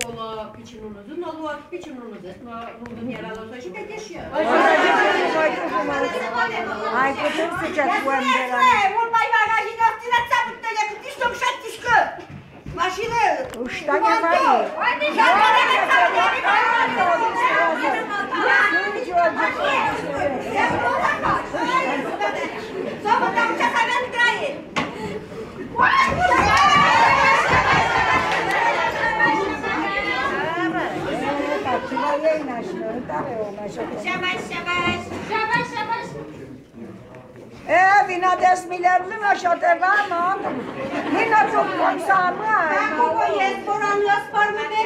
Ola piçinunuzu, nolu piçinunuzu. Nolun yaralı taşı ne geçiyor? Ay kutum sıcak bu embera. Vurmayı bagajı dörtüne çabuk da yakın. Diştom şat dişkı. Maşını. Uşta ne var mı? Hadi şarkıda ne Sabahtan uçak hemen grayı. Vina desmilerli naşaterla mı? Vina çok konsamı. Ben bu jest poran los formy